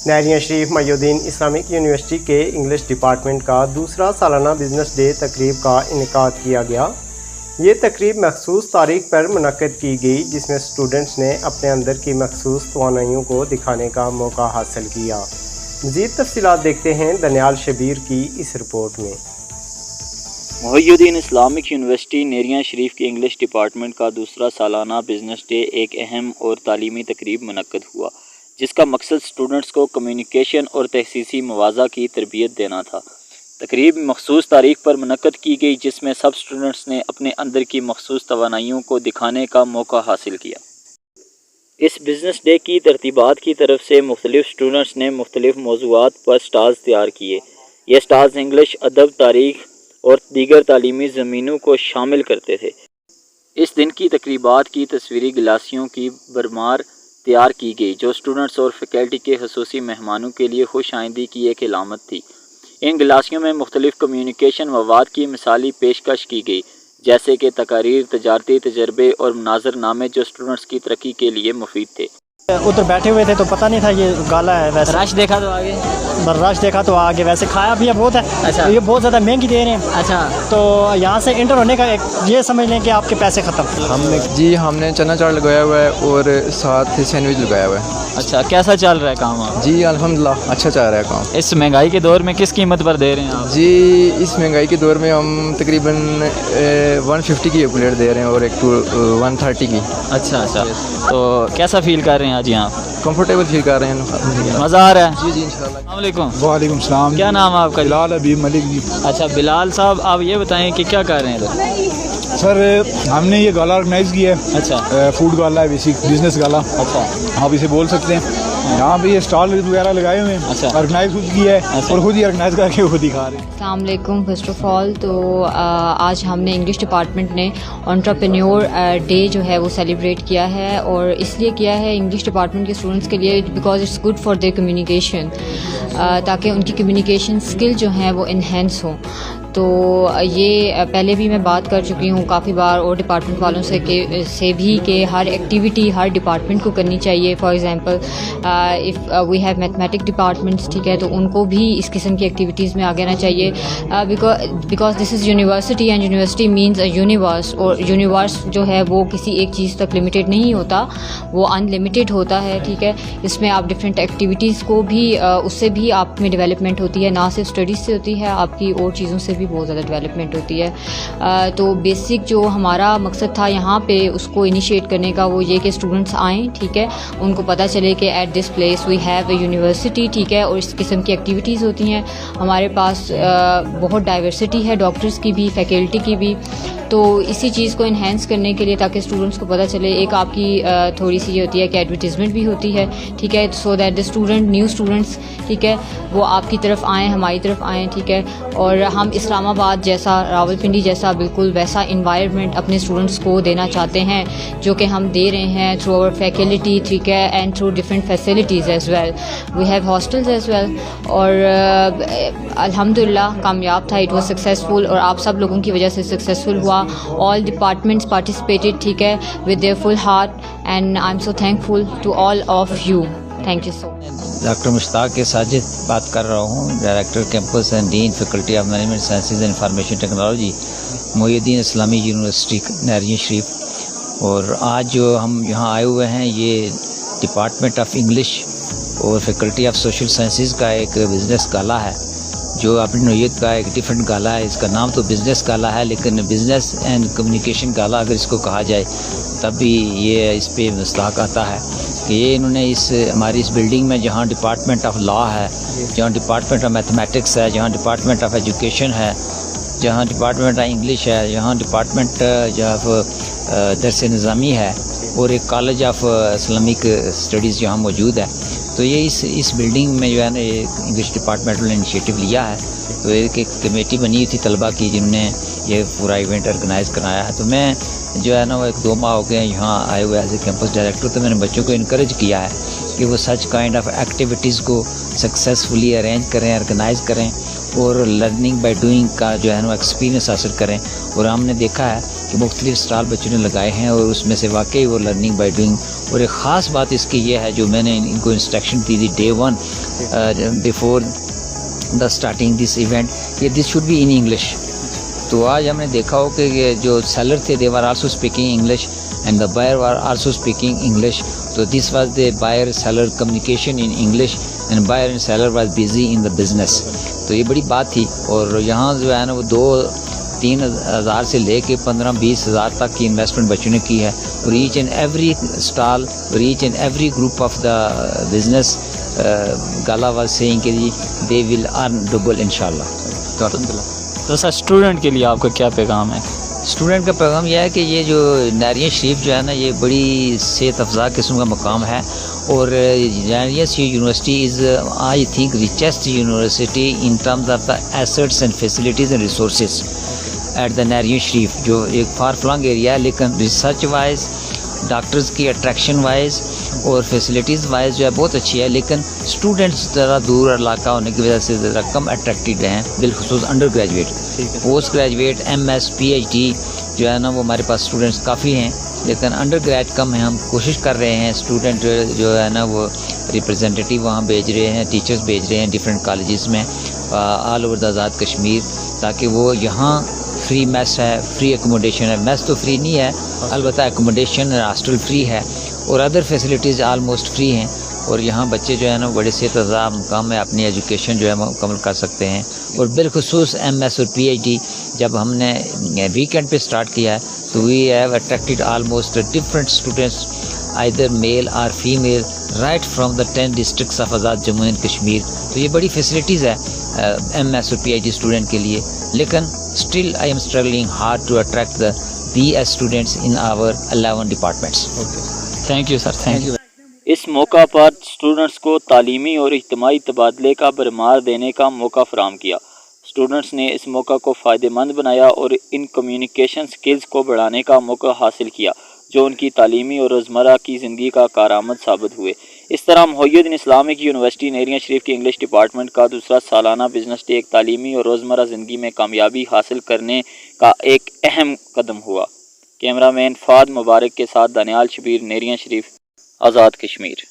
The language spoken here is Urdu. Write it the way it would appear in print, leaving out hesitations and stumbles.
نہریاں شریف محی اسلامک یونیورسٹی کے انگلش ڈپارٹمنٹ کا دوسرا سالانہ بزنس ڈے تقریب کا انعقاد کیا گیا۔ یہ تقریب مخصوص تاریخ پر منعقد کی گئی جس میں اسٹوڈنٹس نے اپنے اندر کی مخصوص توانائیوں کو دکھانے کا موقع حاصل کیا۔ مزید تفصیلات دیکھتے ہیں دانیال شبیر کی اس رپورٹ میں۔ محی اسلامک یونیورسٹی نہریاں شریف کے انگلش ڈپارٹمنٹ کا دوسرا سالانہ بزنس ڈے ایک اہم اور تعلیمی تقریب منعقد ہوا، جس کا مقصد اسٹوڈنٹس کو کمیونیکیشن اور تحسیسی مواضع کی تربیت دینا تھا۔ تقریب مخصوص تاریخ پر منعقد کی گئی جس میں سب اسٹوڈنٹس نے اپنے اندر کی مخصوص توانائیوں کو دکھانے کا موقع حاصل کیا۔ اس بزنس ڈے کی ترتیبات کی طرف سے مختلف اسٹوڈنٹس نے مختلف موضوعات پر سٹالز تیار کیے۔ یہ سٹالز انگلش، ادب، تاریخ اور دیگر تعلیمی زمینوں کو شامل کرتے تھے۔ اس دن کی تقریبات کی تصویری گلاسیوں کی بھرمار تیار کی گئی جو اسٹوڈنٹس اور فیکلٹی کے خصوصی مہمانوں کے لیے خوش آئندگی کی ایک علامت تھی۔ ان گلاسیوں میں مختلف کمیونیکیشن مواد کی مثالی پیشکش کی گئی، جیسے کہ تقاریر، تجارتی تجربے اور مناظر نامے جو اسٹوڈنٹس کی ترقی کے لیے مفید تھے۔ ادھر بیٹھے ہوئے تھے تو پتہ نہیں تھا یہ گالا ہے، ویسے رش دیکھا تو آگے رش دیکھا تو آگے، ویسے کھایا بھی بہت ہے۔ اچھا، یہ بہت زیادہ مہنگی دے رہے ہیں۔ اچھا، تو یہاں سے انٹر ہونے کا ایک یہ سمجھ لیں کہ آپ کے پیسے ختم۔ ہم نے چنا چاٹ لگایا ہوا ہے اور ساتھ سینڈوچ لگایا ہوا ہے۔ اچھا، کیسا چل رہا ہے کام آپ؟ جی الحمدللہ اچھا چل رہا ہے کام۔ اس مہنگائی کے دور میں کس قیمت پر دے رہے ہیں آپ؟ جی اس مہنگائی کے دور میں ہم تقریباً 150 کی ایک پلیٹ دے رہے ہیں اور ایک 130 کی۔ اچھا، تو کیسا فیل کر رہے ہیں آج یہاں؟ کمفرٹیبل فیل کر رہے ہیں، مزہ آ رہا ہے؟ جی انشاءاللہ۔ السلام علیکم۔ وعلیکم السلام۔ کیا نام ہے آپ کا؟ بلال حبیب ملک جی۔ اچھا بلال صاحب، آپ یہ بتائیں کہ کیا کر رہے ہیں ادھر؟ سر ہم نے یہ گالا آرگنائز کیا ہے۔ اچھا، فوڈ گالا ہے، بیسک بزنس گالا اچھا، آپ اسے بول سکتے ہیں۔ یہاں پہ یہ اسٹال وغیرہ لگائے ہوئے ہیں، اچھا، آرگنائز خود کیا ہے اور خود ہی آرگنائز کر کے خود ہی کھا رہے ہیں۔ السلام علیکم۔ فرسٹ آف آل تو آج ہم نے انگلش ڈپارٹمنٹ نے انٹرپرینیور ڈے جو ہے وہ سیلیبریٹ کیا ہے، اور اس لیے کیا ہے انگلش ڈپارٹمنٹ کے اسٹوڈنٹس کے لیے because it's good for their communication, تاکہ ان کی کمیونیکیشن اسکل جو ہیں وہ انہینس ہوں۔ تو یہ پہلے بھی میں بات کر چکی ہوں کافی بار اور ڈپارٹمنٹ والوں سے بھی کہ ہر ایکٹیویٹی ہر ڈپارٹمنٹ کو کرنی چاہیے۔ For example of we have mathematic departments, ٹھیک ہے، تو ان کو بھی اس قسم کی ایکٹیویٹیز میں آگے آنا چاہیے، because this is university and university means a universe, اور یونیورس جو ہے وہ کسی ایک چیز تک لمیٹیڈ نہیں ہوتا، وہ ان لمیٹیڈ ہوتا ہے، ٹھیک ہے۔ اس میں آپ ڈفرینٹ ایکٹیویٹیز کو بھی اس سے بھی آپ میں ڈیولپمنٹ ہوتی ہے، نہ صرف اسٹڈیز سے ہوتی ہے، آپ کی اور چیزوں سے بھی بہت زیادہ ڈیولپمنٹ ہوتی ہے۔ تو بیسک جو ہمارا مقصد تھا یہاں پہ اس کو انیشیٹ کرنے کا وہ یہ کہ اسٹوڈنٹس آئیں، ٹھیک ہے، ان کو پتہ چلے کہ at this place we have a university, ٹھیک ہے، اور اس قسم کی ایکٹیویٹیز ہوتی ہیں۔ ہمارے پاس بہت ڈائیورسٹی ہے، ڈاکٹرز کی بھی، فیکلٹی کی بھی، تو اسی چیز کو انہینس کرنے کے لیے تاکہ اسٹوڈنٹس کو پتہ چلے، ایک آپ کی تھوڑی سی یہ ہوتی ہے کہ ایڈورٹیزمنٹ بھی ہوتی ہے، ٹھیک ہے، so that the student, new students, ٹھیک ہے، وہ آپ کی طرف آئیں، ہماری طرف آئیں، ٹھیک ہے۔ اور ہم اسلام آباد جیسا، راولپنڈی جیسا بالکل ویسا انوائرمنٹ اپنے اسٹوڈنٹس کو دینا چاہتے ہیں جو کہ ہم دے رہے ہیں تھرو آور فیکلٹی، ٹھیک ہے، and through different facilities as well, we have hostels as well, اور الحمدللہ کامیاب تھا، اٹ واز سکسیزفل، اور آپ سب لوگوں کی وجہ سے سکسیزفل ہوا۔ آل ڈپارٹمنٹس پارٹیسپیٹڈ، ٹھیک ہے، with their full heart, and I am so thankful to all of you, thank you so much. Doctor Mushtaq کے ساجد بات کر رہا ہوں، director campus and dean faculty of management sciences and information technology, Mohi Islami university نہریاں شریف۔ اور آج جو ہم یہاں آئے ہوئے ہیں یہ ڈپارٹمنٹ آف انگلش اور فیکلٹی آف سوشل سائنسز کا ایک بزنس گالا ہے، جو اپنی نوعیت کا ایک ڈفرینٹ گالا ہے۔ اس کا نام تو بزنس گالا ہے، لیکن بزنس اینڈ کمیونیکیشن گالا اگر اس کو کہا جائے تب بھی یہ اس پہ مستحق آتا ہے کہ یہ انہوں نے ہماری اس بلڈنگ میں جہاں ڈپارٹمنٹ آف لا ہے، جہاں ڈپارٹمنٹ آف میتھمیٹکس ہے، جہاں ڈپارٹمنٹ آف ایجوکیشن ہے، جہاں ڈپارٹمنٹ آف انگلش ہے، جہاں ڈپارٹمنٹ آف درس نظامی ہے، اور ایک کالج آف اسلامک اسٹڈیز جہاں موجود ہے، تو یہ اس بلڈنگ میں جو ہے نا یہ انگلش ڈپارٹمنٹ نے انیشیٹو لیا ہے۔ تو ایک کمیٹی بنی ہوئی تھی طلباء کی جنہوں نے یہ پورا ایونٹ آرگنائز کرایا ہے۔ تو میں جو ہے نا وہ 1-2 ماہ ہو گئے یہاں آئے ہوئے ایز اے کیمپس ڈائریکٹر، تو میں نے بچوں کو انکریج کیا ہے کہ وہ سچ کائنڈ آف ایکٹیویٹیز کو سکسیزفلی ارینج کریں، آرگنائز کریں، اور لرننگ بائی ڈوئنگ کا جو ہے نا ایکسپیرینس حاصل کریں. اور ہم نے دیکھا ہے کہ مختلف اسٹال بچوں نے لگائے ہیں اور اس میں سے واقعی وہ لرننگ بائی ڈوئنگ. اور ایک خاص بات اس کی یہ ہے جو میں نے ان کو انسٹرکشن دی تھی day 1 before the starting this event کہ this should be in English. تو آج ہم نے دیکھا ہو کہ یہ جو سیلر تھے they are also speaking English and the buyer are also speaking English. تو this was the buyer seller communication in English and buyer and seller was busy in the business. تو یہ بڑی بات تھی. اور یہاں جو ہے نا وہ 2-3 ہزار سے لے کے 15-20 ہزار تک کی انویسٹمنٹ بچوں نے کی ہے. اور ایچ اینڈ ایوری اسٹال اور each and every group of the business gala was seeing کہ جی دے ول ارن ڈبل انشاءاللہ. تو سر اسٹوڈنٹ کے لیے آپ کا کیا پیغام ہے؟ اسٹوڈنٹ کا پیغام یہ ہے کہ یہ جو ناریاں شریف جو ہے نا یہ بڑی صحت افزا قسم کا مقام ہے. اور Nerian Sharif university is I think richest university in terms of the assets and facilities and resources at the Nerian Sharif جو ایک فار فلانگ ایریا ہے لیکن ریسرچ وائز ڈاکٹرز کی اٹریکشن وائز اور فیسلٹیز وائز جو ہے بہت اچھی ہے. لیکن اسٹوڈنٹس ذرا دور علاقہ ہونے کی وجہ سے ذرا کم اٹریکٹیڈ ہیں بالخصوص undergraduate. Postgraduate M S P H D جو ہے نا وہ ہمارے پاس اسٹوڈنٹس کافی ہیں لیکن انڈر گریج کم ہیں. ہم کوشش کر رہے ہیں اسٹوڈنٹ جو ہے نا وہ ریپرزینٹیٹیو وہاں بھیج رہے ہیں, ٹیچرز بھیج رہے ہیں ڈفرینٹ کالجز میں all over the Azad Kashmir تاکہ وہ یہاں فری میس ہے, فری ایکوموڈیشن ہے. میس تو فری نہیں ہے البتہ ایکوموڈیشن ہاسٹل فری ہے اور ادر فیسلٹیز آلموسٹ فری ہیں. اور یہاں بچے جو ہے نا بڑے صحت افزا مقام میں اپنی ایجوکیشن جو ہے مکمل کر سکتے ہیں. اور بالخصوص ایم ایس اور پی ایچ ڈی جب ہم نے ویکینڈ پہ اسٹارٹ کیا ہے تو we have attracted almost different students either male اور female right from the 10 districts of Azad Jammu and Kashmir. تو یہ بڑی فیسلٹیز ہے ایم ایس اور پی ایچ ڈی اسٹوڈنٹ کے لیے. لیکن still I am struggling hard to attract the B S students in our 11 departments. Thank you sir, thank you. اس موقع پر اسٹوڈنٹس کو تعلیمی اور اجتماعی تبادلے کا بھرمار دینے کا موقع فراہم کیا. اسٹوڈنٹس نے اس موقع کو فائدہ مند بنایا اور ان کمیونیکیشن سکلز کو بڑھانے کا موقع حاصل کیا جو ان کی تعلیمی اور روزمرہ کی زندگی کا کارآمد ثابت ہوئے. اس طرح محی الدین اسلامک یونیورسٹی نیریاں شریف کے انگلش ڈپارٹمنٹ کا دوسرا سالانہ بزنس ڈے ایک تعلیمی اور روزمرہ زندگی میں کامیابی حاصل کرنے کا ایک اہم قدم ہوا. کیمرہ مین فہد مبارک کے ساتھ دانیال شبیر, نیریاں شریف, آزاد کشمیر.